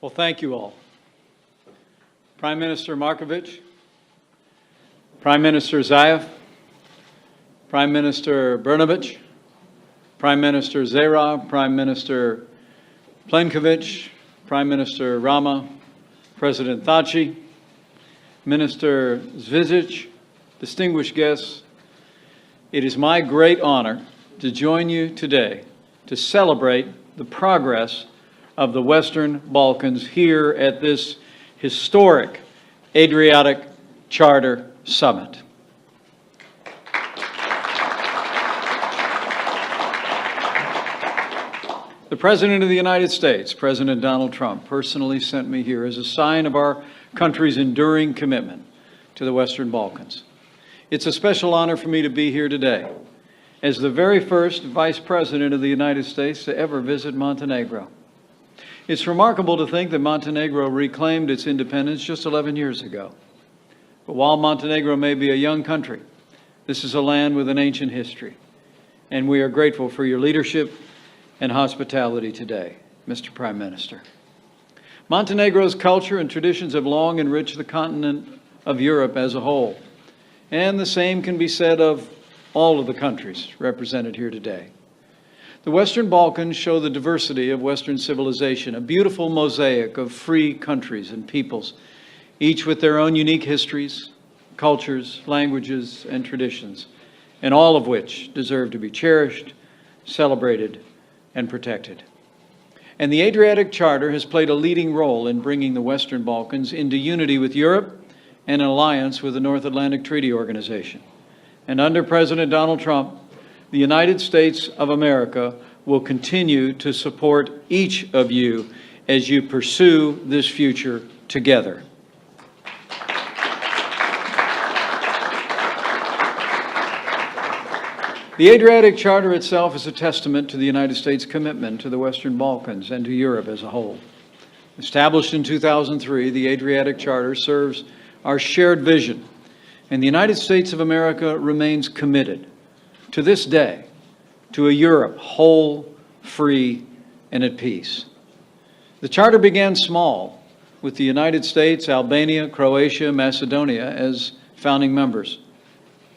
Well, thank you all. Prime Minister Markovic, Prime Minister Zaev, Prime Minister Brnovich, Prime Minister Zera, Prime Minister Plenković, Prime Minister Rama, President Thaci, Minister Zvizec, distinguished guests, it is my great honor to join you today to celebrate the progress of the Western Balkans here at this historic Adriatic Charter Summit. The President of the United States, President Donald Trump, personally sent me here as a sign of our country's enduring commitment to the Western Balkans. It's a special honor for me to be here today as the very first Vice President of the United States to ever visit Montenegro. It's remarkable to think that Montenegro reclaimed its independence just 11 years ago. But while Montenegro may be a young country, this is a land with an ancient history, and we are grateful for your leadership and hospitality today, Mr. Prime Minister. Montenegro's culture and traditions have long enriched the continent of Europe as a whole, and the same can be said of all of the countries represented here today. The Western Balkans show the diversity of Western civilization, a beautiful mosaic of free countries and peoples, each with their own unique histories, cultures, languages, and traditions, and all of which deserve to be cherished, celebrated, and protected. And the Adriatic Charter has played a leading role in bringing the Western Balkans into unity with Europe and an alliance with the North Atlantic Treaty Organization. And under President Donald Trump, the United States of America will continue to support each of you as you pursue this future together. The Adriatic Charter itself is a testament to the United States' commitment to the Western Balkans and to Europe as a whole. Established in 2003, the Adriatic Charter serves our shared vision, and the United States of America remains committed to this day to a Europe whole, free, and at peace. The Charter began small, with the United States, Albania, Croatia, Macedonia as founding members.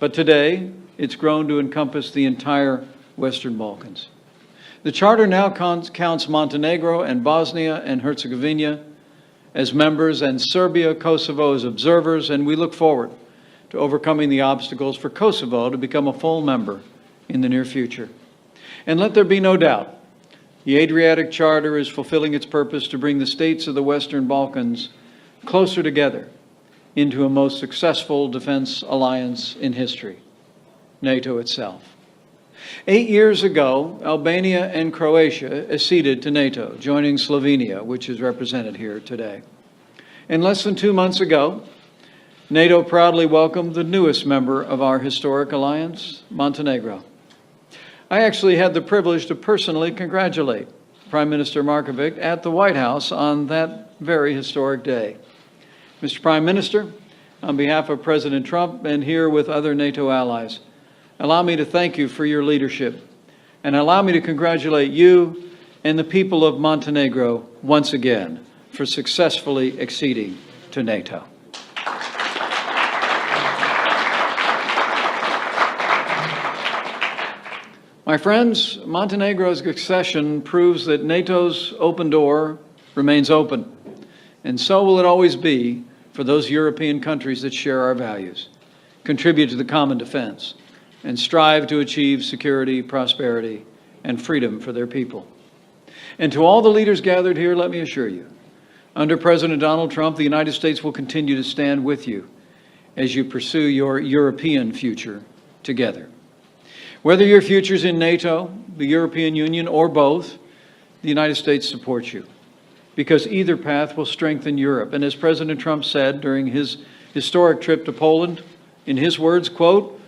But today, it's grown to encompass the entire Western Balkans. The Charter now counts Montenegro and Bosnia and Herzegovina as members and Serbia, Kosovo as observers, and we look forward to overcoming the obstacles for Kosovo to become a full member in the near future. And let there be no doubt, the Adriatic Charter is fulfilling its purpose to bring the states of the Western Balkans closer together into a most successful defense alliance in history, NATO itself. 8 years ago, Albania and Croatia acceded to NATO, joining Slovenia, which is represented here today. And less than 2 months ago, NATO proudly welcomed the newest member of our historic alliance, Montenegro. I actually had the privilege to personally congratulate Prime Minister Markovic at the White House on that very historic day. Mr. Prime Minister, on behalf of President Trump and here with other NATO allies, allow me to thank you for your leadership, and allow me to congratulate you and the people of Montenegro once again for successfully acceding to NATO. My friends, Montenegro's accession proves that NATO's open door remains open, and so will it always be for those European countries that share our values, contribute to the common defense, and strive to achieve security, prosperity, and freedom for their people. And to all the leaders gathered here, let me assure you, under President Donald Trump, the United States will continue to stand with you as you pursue your European future together. Whether your future's in NATO, the European Union, or both, the United States supports you, because either path will strengthen Europe. And as President Trump said during his historic trip to Poland, in his words, quote,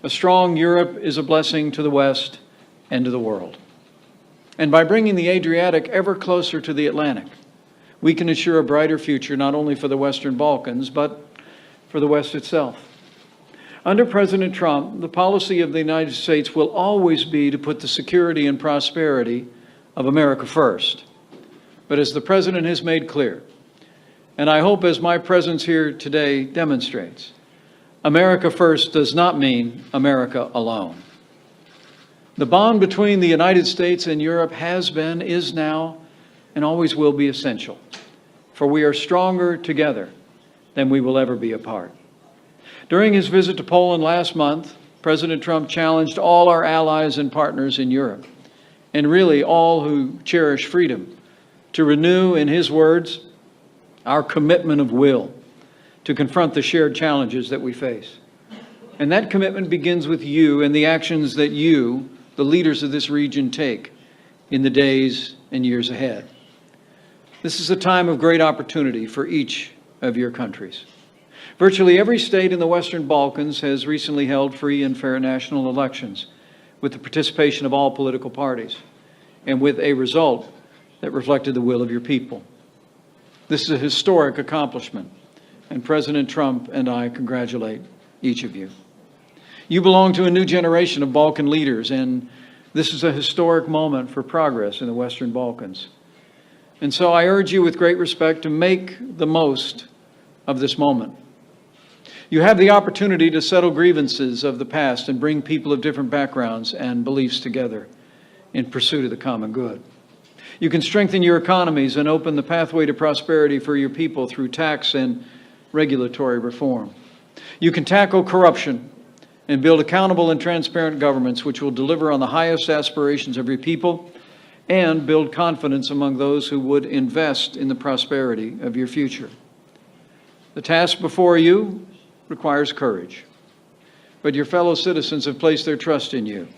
"A strong Europe is a blessing to the West and to the world." And by bringing the Adriatic ever closer to the Atlantic, we can ensure a brighter future not only for the Western Balkans, but for the West itself. Under President Trump, the policy of the United States will always be to put the security and prosperity of America first. But as the President has made clear, and I hope as my presence here today demonstrates, America first does not mean America alone. The bond between the United States and Europe has been, is now, and always will be essential, for we are stronger together than we will ever be apart. During his visit to Poland last month, President Trump challenged all our allies and partners in Europe, and really all who cherish freedom, to renew, in his words, our commitment of will to confront the shared challenges that we face. And that commitment begins with you and the actions that you, the leaders of this region, take in the days and years ahead. This is a time of great opportunity for each of your countries. Virtually every state in the Western Balkans has recently held free and fair national elections with the participation of all political parties and with a result that reflected the will of your people. This is a historic accomplishment, and President Trump and I congratulate each of you. You belong to a new generation of Balkan leaders, and this is a historic moment for progress in the Western Balkans. And so I urge you with great respect to make the most of this moment. You have the opportunity to settle grievances of the past and bring people of different backgrounds and beliefs together in pursuit of the common good. You can strengthen your economies and open the pathway to prosperity for your people through tax and regulatory reform. You can tackle corruption and build accountable and transparent governments which will deliver on the highest aspirations of your people and build confidence among those who would invest in the prosperity of your future. The task before you requires courage, but your fellow citizens have placed their trust in you.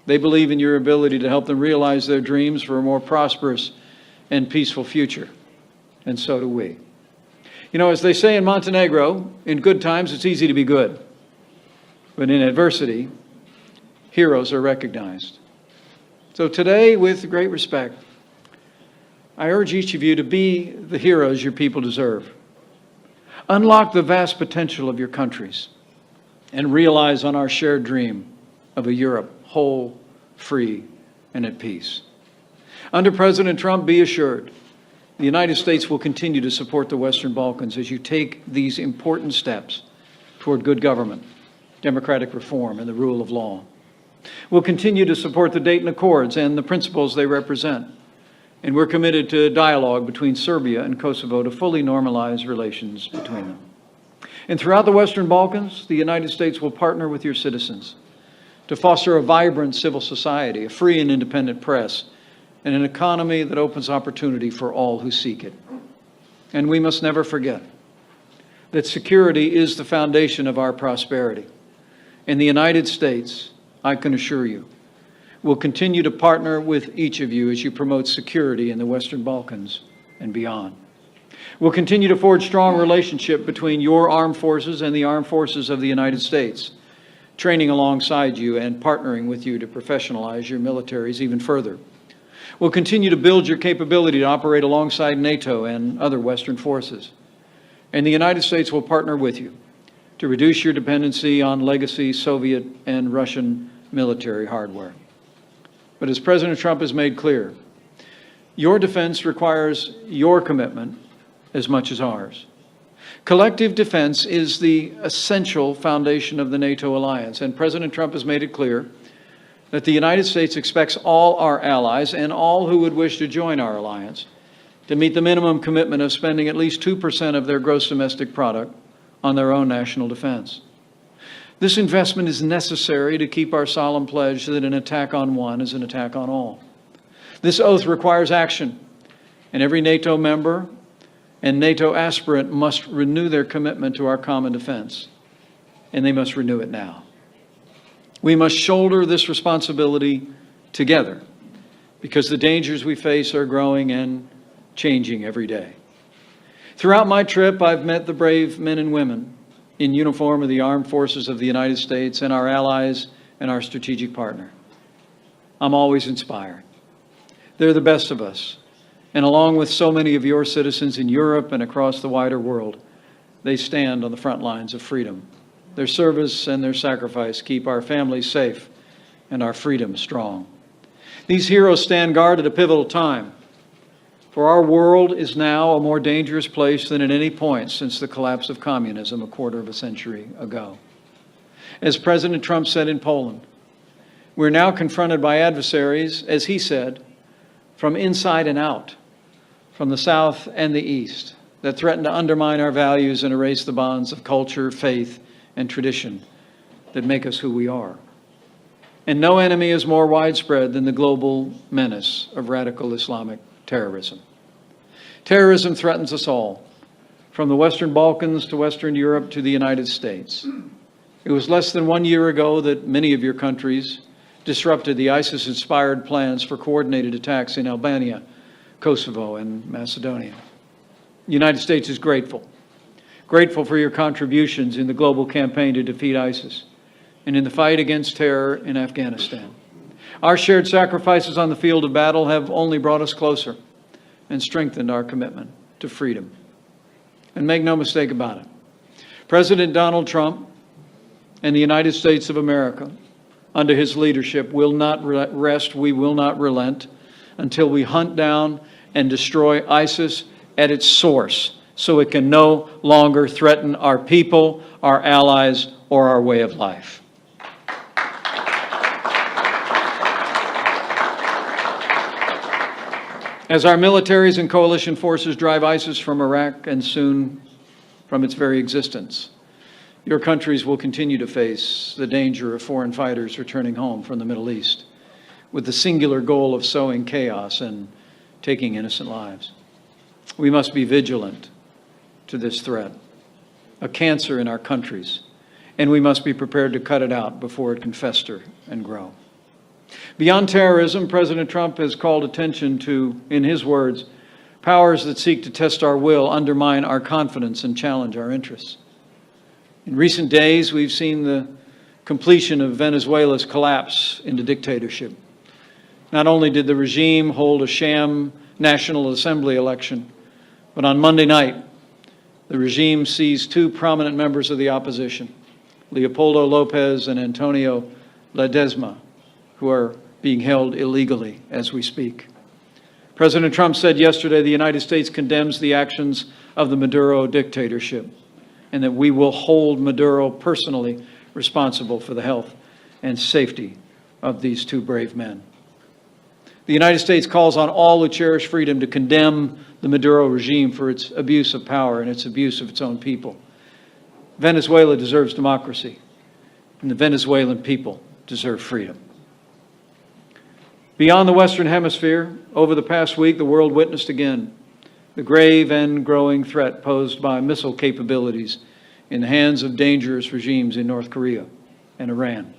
They believe in your ability to help them realize their dreams for a more prosperous and peaceful future, and so do we. You know, as they say in Montenegro, in good times it's easy to be good, but in adversity, heroes are recognized. So today, with great respect, I urge each of you to be the heroes your people deserve. Unlock the vast potential of your countries and realize on our shared dream of a Europe whole, free, and at peace. Under President Trump, be assured, the United States will continue to support the Western Balkans as you take these important steps toward good government, democratic reform, and the rule of law. We'll continue to support the Dayton Accords and the principles they represent, and we're committed to dialogue between Serbia and Kosovo to fully normalize relations between them. And throughout the Western Balkans, the United States will partner with your citizens to foster a vibrant civil society, a free and independent press, and an economy that opens opportunity for all who seek it. And we must never forget that security is the foundation of our prosperity. In the United States, I can assure you, will continue to partner with each of you as you promote security in the Western Balkans and beyond. We'll continue to forge strong relationship between your armed forces and the armed forces of the United States, training alongside you and partnering with you to professionalize your militaries even further. We'll continue to build your capability to operate alongside NATO and other Western forces. And the United States will partner with you to reduce your dependency on legacy Soviet and Russian military hardware. But as President Trump has made clear, your defense requires your commitment as much as ours. Collective defense is the essential foundation of the NATO alliance, and President Trump has made it clear that the United States expects all our allies and all who would wish to join our alliance to meet the minimum commitment of spending at least 2% of their gross domestic product on their own national defense. This investment is necessary to keep our solemn pledge that an attack on one is an attack on all. This oath requires action, and every NATO member and NATO aspirant must renew their commitment to our common defense, and they must renew it now. We must shoulder this responsibility together because the dangers we face are growing and changing every day. Throughout my trip, I've met the brave men and women in uniform of the armed forces of the United States and our allies and our strategic partner. I'm always inspired. They're the best of us. And along with so many of your citizens in Europe and across the wider world, they stand on the front lines of freedom. Their service and their sacrifice keep our families safe and our freedom strong. These heroes stand guard at a pivotal time For our world is now a more dangerous place than at any point since the collapse of communism a quarter of a century ago. As President Trump said in Poland, we're now confronted by adversaries, as he said, from inside and out, from the South and the East, that threaten to undermine our values and erase the bonds of culture, faith, and tradition that make us who we are. And no enemy is more widespread than the global menace of radical Islamic terrorism. Terrorism threatens us all, from the Western Balkans to Western Europe to the United States. It was less than 1 year ago that many of your countries disrupted the ISIS-inspired plans for coordinated attacks in Albania, Kosovo, and Macedonia. The United States is grateful for your contributions in the global campaign to defeat ISIS and in the fight against terror in Afghanistan. Our shared sacrifices on the field of battle have only brought us closer and strengthened our commitment to freedom. And make no mistake about it, President Donald Trump and the United States of America, under his leadership, will not rest, we will not relent until we hunt down and destroy ISIS at its source, so it can no longer threaten our people, our allies, or our way of life. As our militaries and coalition forces drive ISIS from Iraq and soon from its very existence, your countries will continue to face the danger of foreign fighters returning home from the Middle East with the singular goal of sowing chaos and taking innocent lives. We must be vigilant to this threat, a cancer in our countries, and we must be prepared to cut it out before it can fester and grow. Beyond terrorism, President Trump has called attention to, in his words, powers that seek to test our will, undermine our confidence, and challenge our interests. In recent days, we've seen the completion of Venezuela's collapse into dictatorship. Not only did the regime hold a sham National Assembly election, but on Monday night, the regime seized two prominent members of the opposition, Leopoldo Lopez and Antonio Ledesma, who are being held illegally as we speak. President Trump said yesterday the United States condemns the actions of the Maduro dictatorship and that we will hold Maduro personally responsible for the health and safety of these two brave men. The United States calls on all who cherish freedom to condemn the Maduro regime for its abuse of power and its abuse of its own people. Venezuela deserves democracy, and the Venezuelan people deserve freedom. Beyond the Western Hemisphere, over the past week, the world witnessed again the grave and growing threat posed by missile capabilities in the hands of dangerous regimes in North Korea and Iran.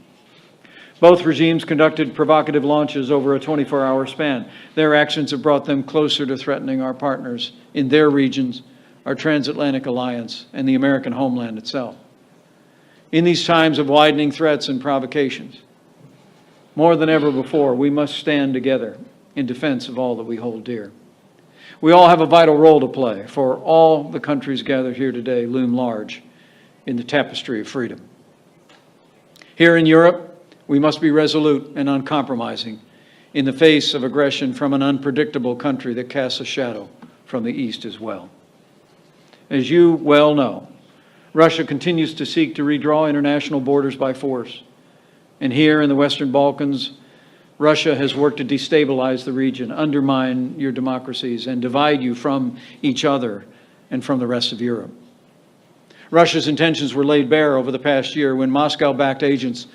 Both regimes conducted provocative launches over a 24-hour span. Their actions have brought them closer to threatening our partners in their regions, our transatlantic alliance, and the American homeland itself. In these times of widening threats and provocations, more than ever before, we must stand together in defense of all that we hold dear. We all have a vital role to play, for all the countries gathered here today loom large in the tapestry of freedom. Here in Europe, we must be resolute and uncompromising in the face of aggression from an unpredictable country that casts a shadow from the East as well. As you well know, Russia continues to seek to redraw international borders by force. And here in the Western Balkans, Russia has worked to destabilize the region, undermine your democracies, and divide you from each other and from the rest of Europe. Russia's intentions were laid bare over the past year when Moscow-backed agents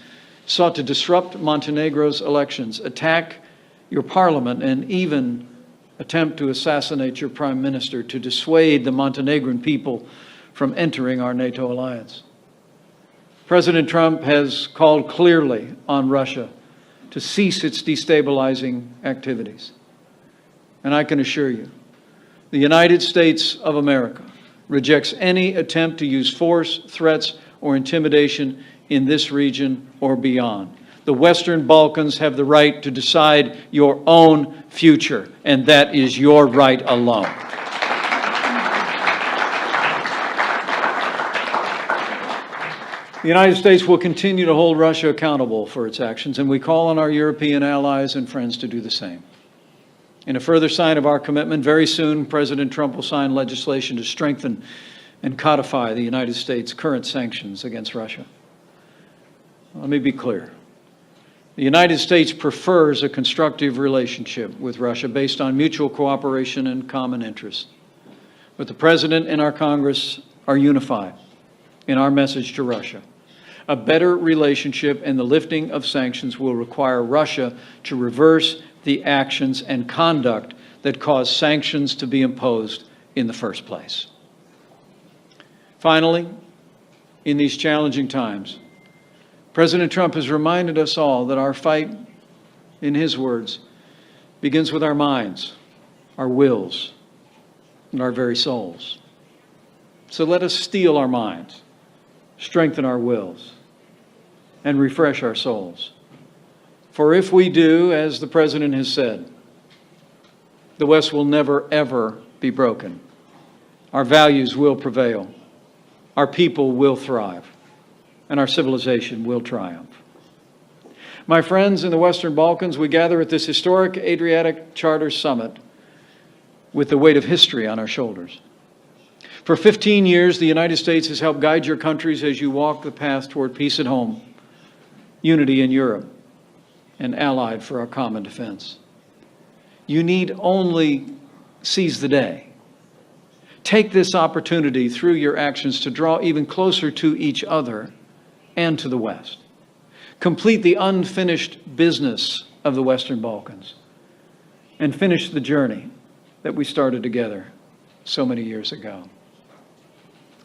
sought to disrupt Montenegro's elections, attack your parliament, and even attempt to assassinate your prime minister to dissuade the Montenegrin people from entering our NATO alliance. President Trump has called clearly on Russia to cease its destabilizing activities. And I can assure you, the United States of America rejects any attempt to use force, threats, or intimidation in this region or beyond. The Western Balkans have the right to decide your own future, and that is your right alone. The United States will continue to hold Russia accountable for its actions, and we call on our European allies and friends to do the same. In a further sign of our commitment, very soon President Trump will sign legislation to strengthen and codify the United States' current sanctions against Russia. Let me be clear. The United States prefers a constructive relationship with Russia based on mutual cooperation and common interests. But the President and our Congress are unified in our message to Russia. A better relationship and the lifting of sanctions will require Russia to reverse the actions and conduct that caused sanctions to be imposed in the first place. Finally, in these challenging times, President Trump has reminded us all that our fight, in his words, begins with our minds, our wills, and our very souls. So let us steel our minds, strengthen our wills, and refresh our souls. For if we do, as the President has said, the West will never, ever be broken. Our values will prevail. Our people will thrive. And our civilization will triumph. My friends in the Western Balkans, we gather at this historic Adriatic Charter Summit with the weight of history on our shoulders. For 15 years, the United States has helped guide your countries as you walk the path toward peace at home, unity in Europe, and allied for our common defense. You need only seize the day. Take this opportunity through your actions to draw even closer to each other and to the West. Complete the unfinished business of the Western Balkans and finish the journey that we started together so many years ago.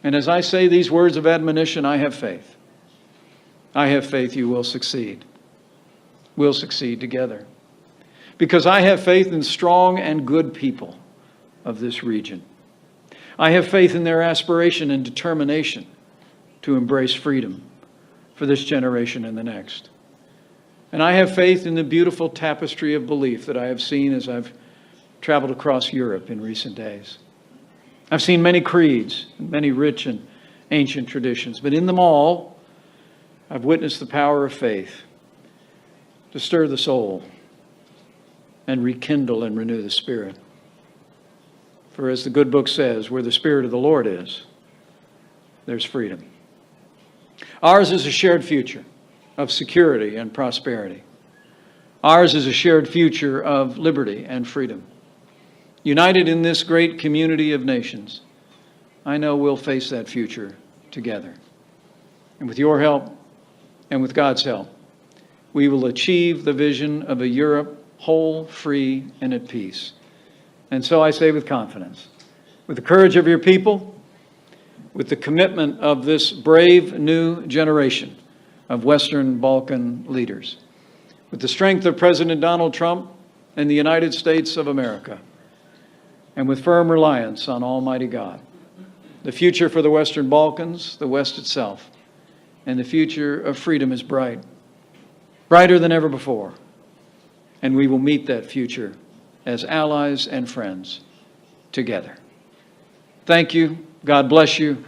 And as I say these words of admonition, I have faith. I have faith you will succeed. We'll succeed together. Because I have faith in strong and good people of this region. I have faith in their aspiration and determination to embrace freedom for this generation and the next. And I have faith in the beautiful tapestry of belief that I have seen as I've traveled across Europe in recent days. I've seen many creeds, many rich and ancient traditions, but in them all, I've witnessed the power of faith to stir the soul and rekindle and renew the spirit. For as the good book says, where the Spirit of the Lord is, there's freedom. Ours is a shared future of security and prosperity. Ours is a shared future of liberty and freedom. United in this great community of nations, I know we'll face that future together. And with your help and with God's help, we will achieve the vision of a Europe whole, free, and at peace. And so I say with confidence, with the courage of your people, with the commitment of this brave new generation of Western Balkan leaders, with the strength of President Donald Trump and the United States of America, and with firm reliance on Almighty God, the future for the Western Balkans, the West itself, and the future of freedom is bright, brighter than ever before, and we will meet that future as allies and friends together. Thank you. God bless you.